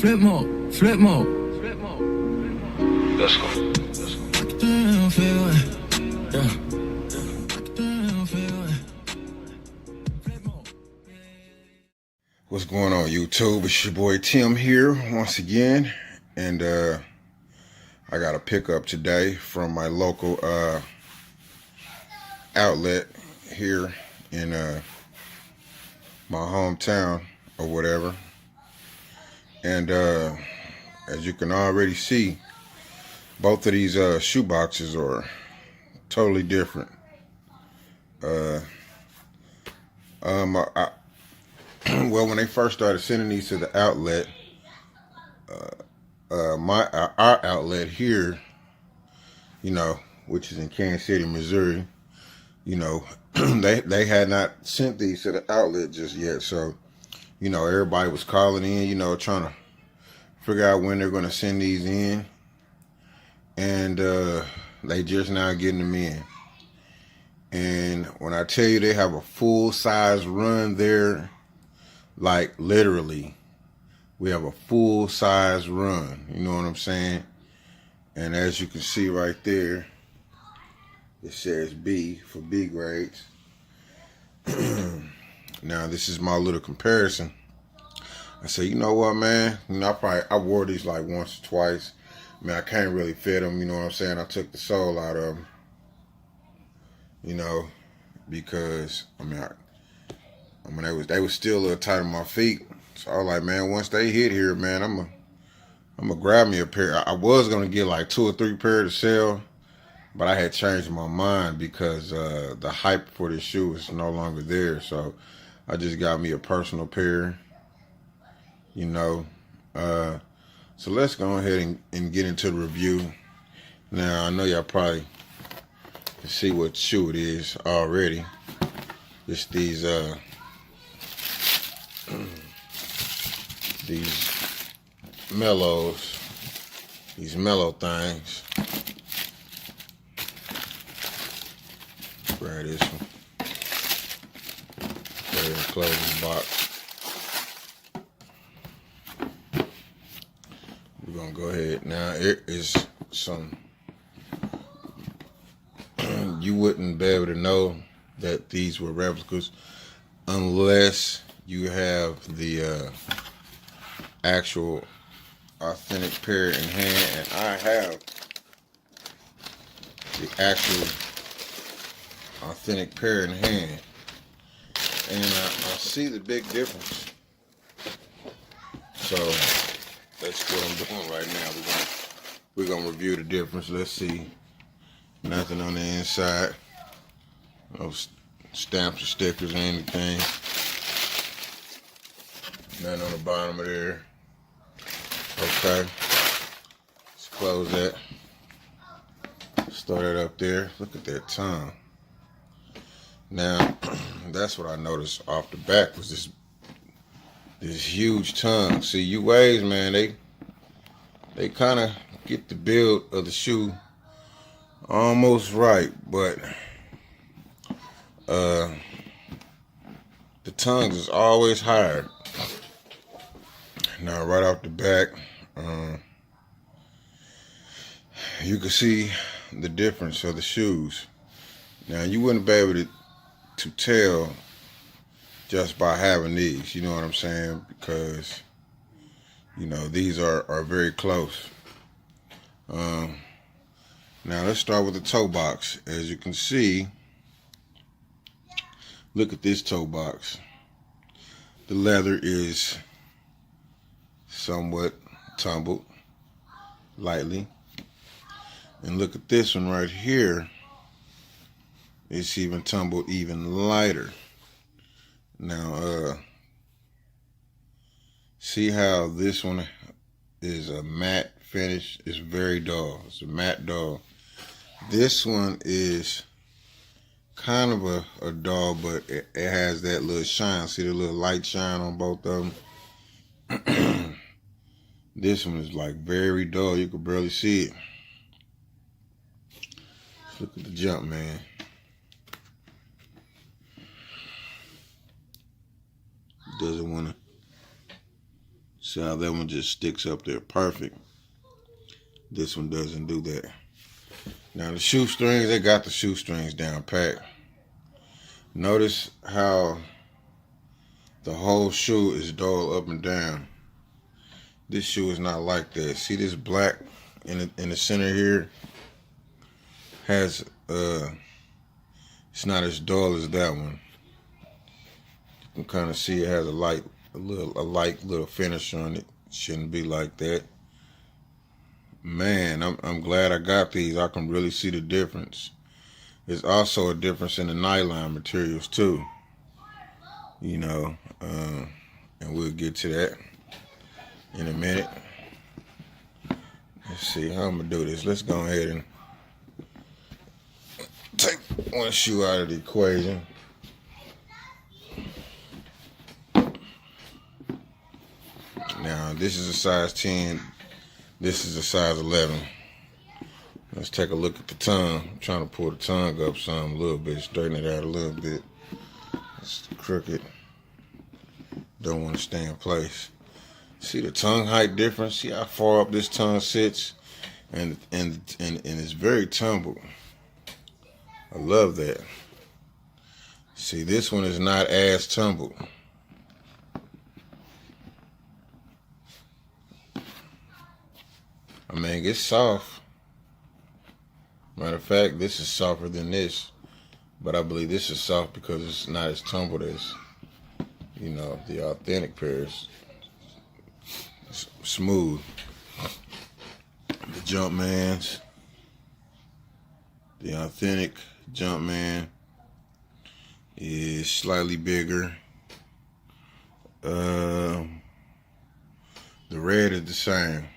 Flip mode, flip mode. Let's go. What's going on, YouTube? It's your boy Tim here once again, and I got a pickup today from my local outlet here in my hometown or whatever. And as you can already see, both of these shoe boxes are totally different. Well, when they first started sending these to the outlet, our outlet here, you know, which is in Kansas City, Missouri, you know, they had not sent these to the outlet just yet. So, you know, everybody was calling in, you know, trying to figure out when they're going to send these in, and they just now getting them in. And when I tell you they have a full size run there, like literally, we have a full size run, you know what I'm saying? And as you can see right there, it says B for B grades. Now this is my little comparison. I said, you know what, man? You know, I wore these like once or twice. I mean, I can't really fit them, you know what I'm saying? I took the sole out of them, you know, because I mean, they was still a little tight on my feet. So I was like, man, once they hit here, man, I'm gonna grab me a pair. I was gonna get like 2 or 3 pairs to sell, but I had changed my mind because the hype for this shoe is no longer there. So I just got me a personal pair, you know. So let's go ahead and get into the review. Now, I know y'all probably can see what shoe it is already. It's these Melos, these Melo things. Grab this one. Go ahead and close the box. We're gonna go ahead now. It is some. You wouldn't be able to know that these were replicas unless you have the actual authentic pair in hand, and I have the actual authentic pair in hand, and I see the big difference. So that's what I'm doing right now. We're gonna review the difference. Let's see. Nothing on the inside. No stamps or stickers or anything. Nothing on the bottom of there. Okay. Let's close that. Start it up there. Look at that tongue. Now, that's what I noticed off the back was this huge tongue. See, UAs, man, they kind of get the build of the shoe almost right, but the tongues is always higher. Now, right off the back, you can see the difference of the shoes. Now, you wouldn't be able to tell just by having these, you know what I'm saying? Because, you know, these are very close. Now, let's start with the toe box. As you can see, look at this toe box. The leather is somewhat tumbled lightly. And look at this one right here. It's even tumbled even lighter. Now, see how this one is a matte finish? It's very dull. It's a matte dull. This one is kind of a dull, but it has that little shine. See the little light shine on both of them? This one is like very dull. You can barely see it. Look at the jump, man. Doesn't want to See how that one just sticks up there perfect. This one doesn't do that. Now the shoestrings, they got the shoestrings down pat. Notice how the whole shoe is dull up and down. This shoe is not like that. See this black in the center here has it's not as dull as that one. You can kind of see it has a light little finish on it. Shouldn't be like that. Man, I'm glad I got these. I can really see the difference. There's also a difference in the nylon materials too. You know, and we'll get to that in a minute. Let's see how I'm gonna do this. Let's go ahead and take one shoe out of the equation. Now this is a size 10. This is a size 11. Let's take a look at the tongue. I'm trying to pull the tongue up some a little bit, straighten it out a little bit. It's crooked. Don't want to stay in place. See the tongue height difference? See how far up this tongue sits? And it's very tumbled. I love that. See, this one is not as tumbled. I mean, it's soft. Matter of fact, this is softer than this. But I believe this is soft because it's not as tumbled as, you know, the authentic pairs. It's smooth. The Jumpmans. The authentic Jumpman is slightly bigger. The red is the same.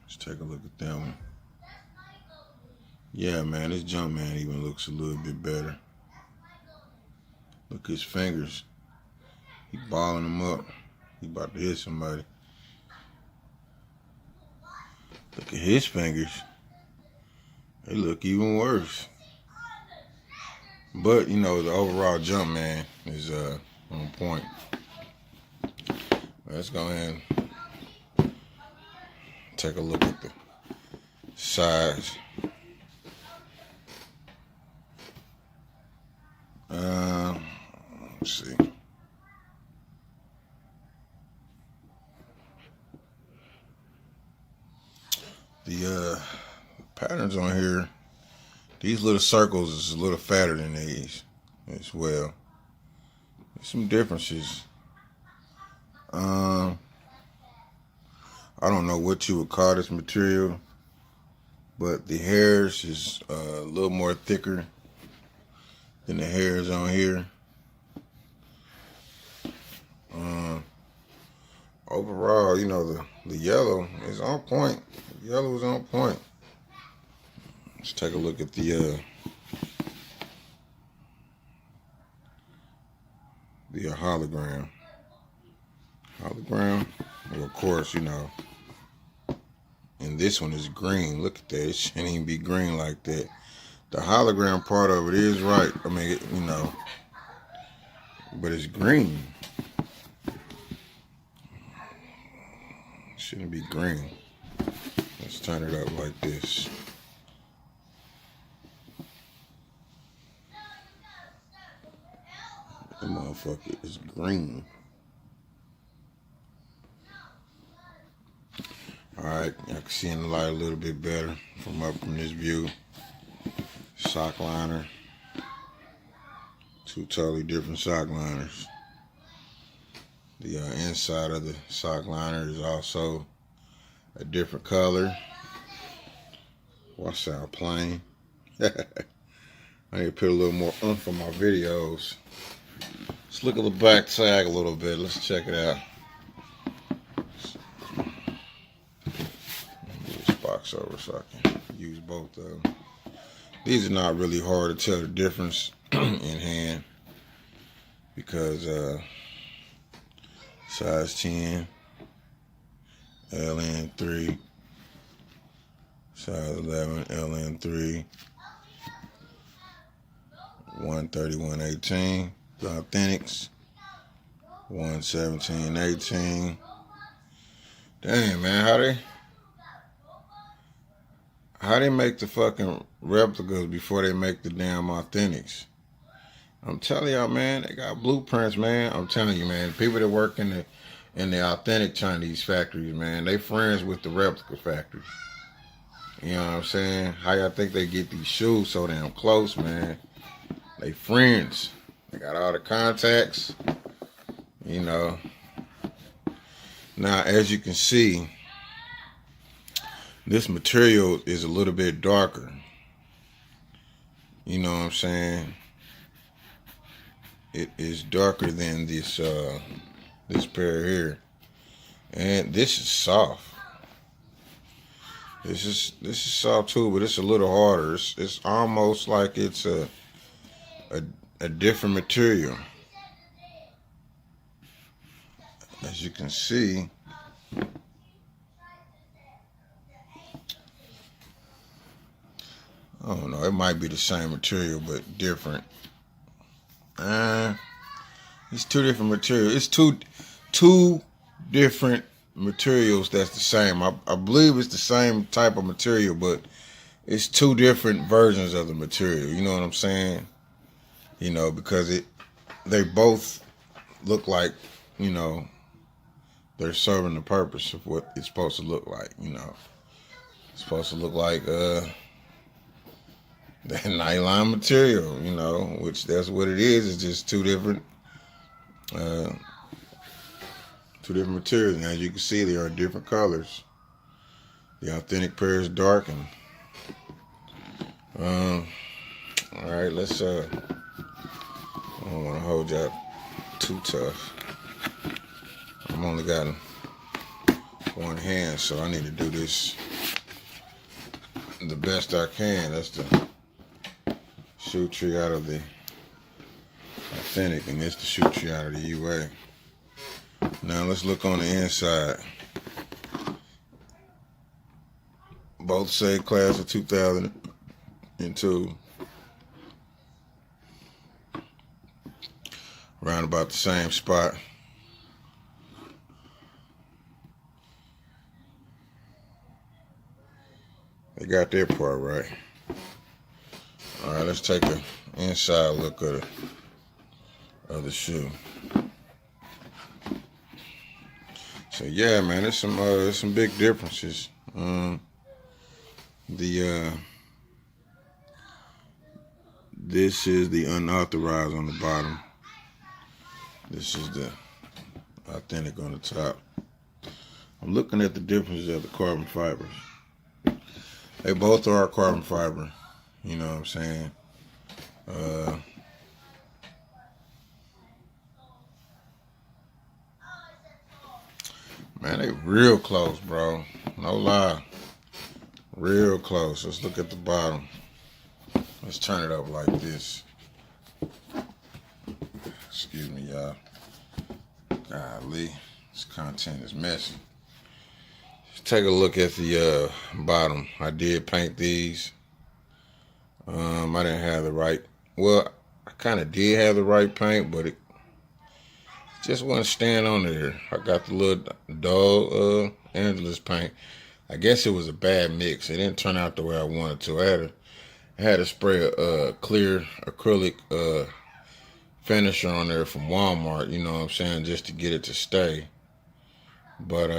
Let's take a look at that one. Yeah, man, this Jumpman even looks a little bit better. Look at his fingers. He balling them up. He about to hit somebody. Look at his fingers. They look even worse. But, you know, the overall Jumpman is on point. Let's go ahead and take a look at the size. Let's see. The patterns on here, these little circles is a little fatter than these as well. There's some differences. I don't know what you would call this material, but the hairs is a little more thicker than the hairs on here. Overall, you know, the yellow is on point. The yellow is on point. Let's take a look at the hologram. Hologram, well, of course, you know. And this one is green. Look at that. It shouldn't even be green like that. The hologram part of it is right. I mean, you know, but it's green. Shouldn't be green. Let's turn it up like this. That motherfucker is green. Alright, I can see in the light a little bit better from this view. Sock liner. Two totally different sock liners. The inside of the sock liner is also a different color. Watch out, plain. I need to put a little more oomph on my videos. Let's look at the back tag a little bit. Let's check it out. Move this box over so I can use both of them. These are not really hard to tell the difference in hand because size 10, LN3, size 11, LN3, 131.18, the authentics, 117, 18. Damn, man, how they make the fucking replicas before they make the damn authentics? I'm telling y'all, man, they got blueprints, man. I'm telling you, man, people that work in the authentic Chinese factories, man, they friends with the replica factories. You know what I'm saying? How y'all think they get these shoes so damn close, man? They friends. They got all the contacts, you know. Now, as you can see, this material is a little bit darker. You know what I'm saying? It is darker than this pair here. And this is soft. This is soft too, but it's a little harder. It's almost like it's a different material. As you can see, I don't know, it might be the same material but different. It's two different materials. It's two different materials that's the same. I believe it's the same type of material, but it's two different versions of the material. You know what I'm saying? You know, because they both look like, you know, they're serving the purpose of what it's supposed to look like. You know, it's supposed to look like that nylon material, you know, which that's what it is. It's just two different materials. And as you can see, they are different colors. The authentic pair is dark, and all right, let's I don't want to hold y'all too tough. I'm only got one hand, so I need to do this the best I can. That's the shoe tree out of the authentic, and this the shoe tree out of the UA. Now let's look on the inside. Both say class of 2002. Around about the same spot. They got their part right. All right, let's take an inside look of the shoe. So yeah, man, there's some big differences. This is the unauthorized on the bottom. This is the authentic on the top. I'm looking at the differences of the carbon fibers. They both are carbon fiber. You know what I'm saying? Man, they real close, bro. No lie. Real close. Let's look at the bottom. Let's turn it up like this. Excuse me, y'all. Golly, this content is messy. Let's take a look at the bottom. I did paint these. I didn't have the right. Well, I kind of did have the right paint, but it just wasn't staying on there. I got the little dog Angela's paint. I guess it was a bad mix. It didn't turn out the way I wanted to. I had to spray a clear acrylic finisher on there from Walmart, you know what I'm saying, just to get it to stay. But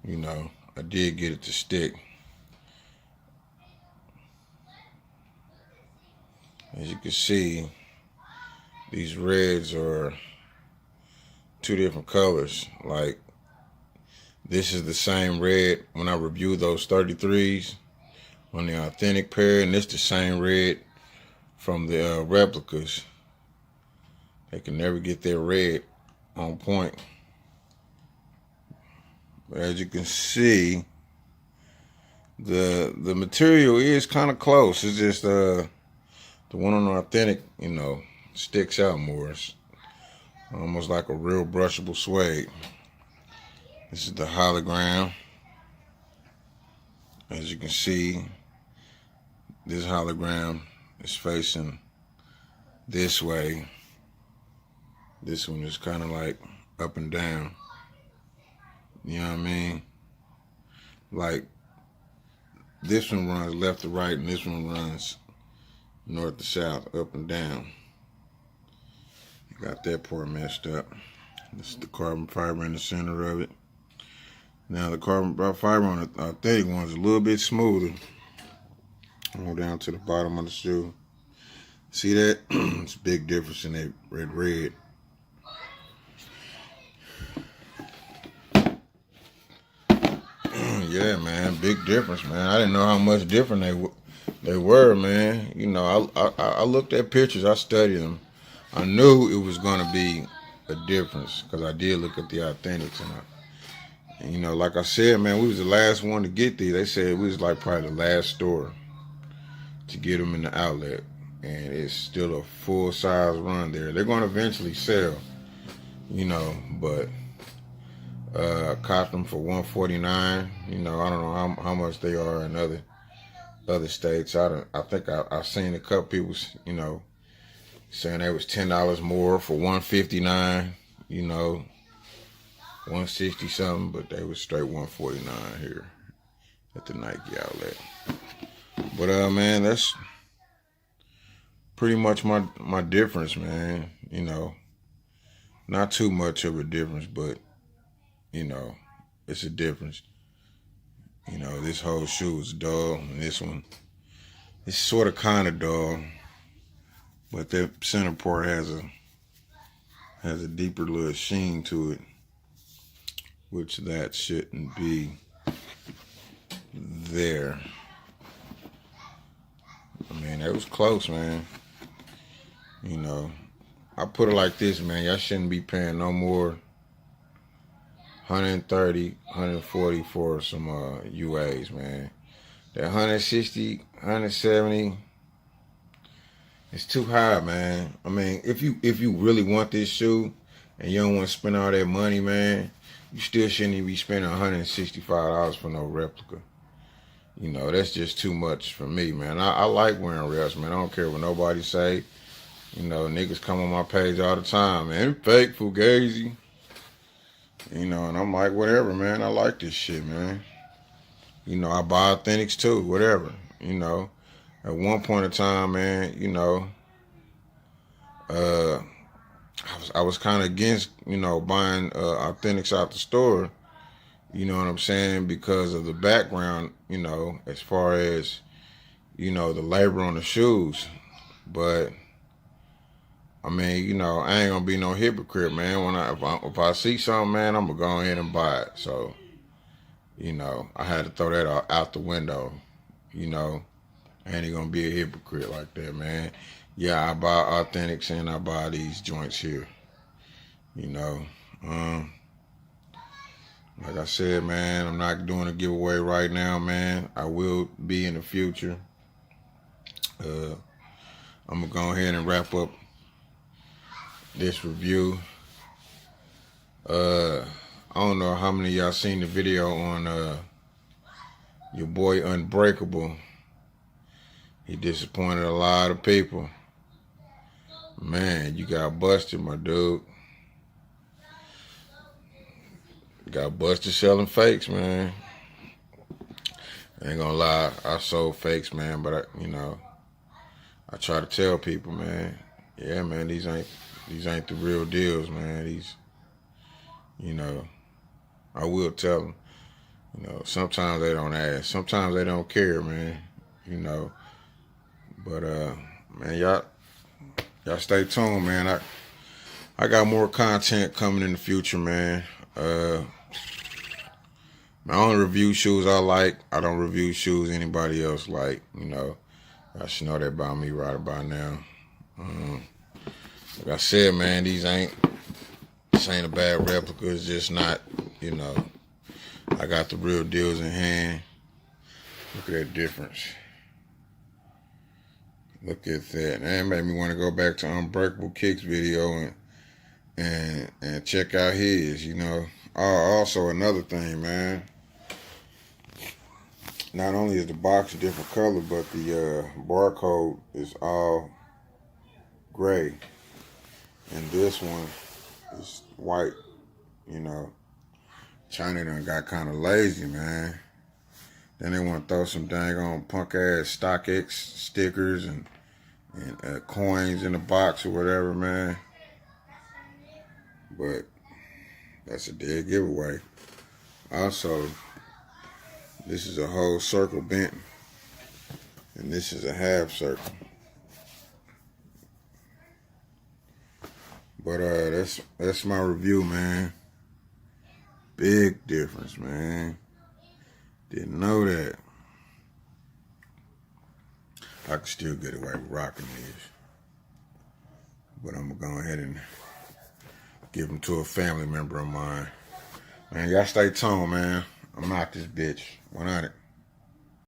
you know, I did get it to stick. As you can see, these reds are two different colors. Like, this is the same red when I reviewed those 33s on the authentic pair, and this the same red from the replicas. They can never get their red on point. But as you can see, the material is kind of close. It's just the one on the authentic, you know, sticks out more. It's almost like a real brushable suede. This is the hologram. As you can see, this hologram is facing this way. This one is kind of like up and down. You know what I mean? Like, this one runs left to right, and this one runs north to south, up and down. Got that part messed up. This is the carbon fiber in the center of it. Now the carbon fiber on the authentic one is a little bit smoother. Go down to the bottom of the shoe. See that? It's a big difference in that red. Yeah, man, big difference, man. I didn't know how much different they were, man. You know, I looked at pictures, I studied them. I knew it was gonna be a difference because I did look at the authentics, and you know, like I said, man, we was the last one to get these. They said we was like probably the last store to get them in the outlet, and it's still a full size run there. They're gonna eventually sell, you know, but caught them for $149. You know, I don't know how much they are in other states. I think I've seen a couple people, you know, saying they was $10 more for $159. You know, $160 something, but they was straight $149 here at the Nike outlet. But man, that's pretty much my difference, man. You know, not too much of a difference, but you know, it's a difference. You know, this whole shoe is dull, and this one is sort of kind of dull, but that center part has a deeper little sheen to it, which that shouldn't be there. I mean, that was close, man. You know, I put it like this, man. Y'all shouldn't be paying no more 130, 140 for some UAs, man. That 160, 170, it's too high, man. I mean, if you really want this shoe and you don't want to spend all that money, man, you still shouldn't even be spending $165 for no replica. You know, that's just too much for me, man. I like wearing reps, man. I don't care what nobody say. You know, niggas come on my page all the time, man. Fake Fugazi. You know, and I'm like, whatever, man. I like this shit, man. You know, I buy authentics too, whatever. You know, at one point in time, man, you know, I was kind of against, you know, buying authentics out the store. You know what I'm saying? Because of the background, you know, as far as, you know, the labor on the shoes. But I mean, you know, I ain't gonna be no hypocrite, man. If I see something, man, I'm gonna go ahead and buy it. So, you know, I had to throw that out the window. You know, I ain't gonna be a hypocrite like that, man. Yeah, I buy authentics and I buy these joints here. You know, like I said, man, I'm not doing a giveaway right now, man. I will be in the future. I'm gonna go ahead and wrap up this review. I don't know how many of y'all seen the video on your boy Unbreakable. He disappointed a lot of people. Man, you got busted, my dude. Got busted selling fakes, man. I ain't gonna lie, I sold fakes, man, but you know, I try to tell people, man, yeah, man, these ain't the real deals, man. These, you know, I will tell them. You know, sometimes they don't ask. Sometimes they don't care, man. You know, but man, y'all stay tuned, man. I got more content coming in the future, man. I only review shoes I like. I don't review shoes anybody else like. You know, I should know that about me right about now. Like I said, man, this ain't a bad replica. It's just not, you know, I got the real deals in hand. Look at that difference. Look at that. That made me want to go back to Unbreakable Kicks video and check out his, you know. Also another thing, man. Not only is the box a different color, but the barcode is all gray. And this one it's white, you know. China done got kind of lazy, man. Then they want to throw some dang on punk ass StockX stickers and coins in the box or whatever, man. But that's a dead giveaway. Also, this is a whole circle bent, and this is a half circle. But that's my review, man. Big difference, man. Didn't know that. I could still get away with rocking these, but I'm gonna go ahead and give them to a family member of mine. Man, y'all stay tuned, man. I'm out this bitch. 100.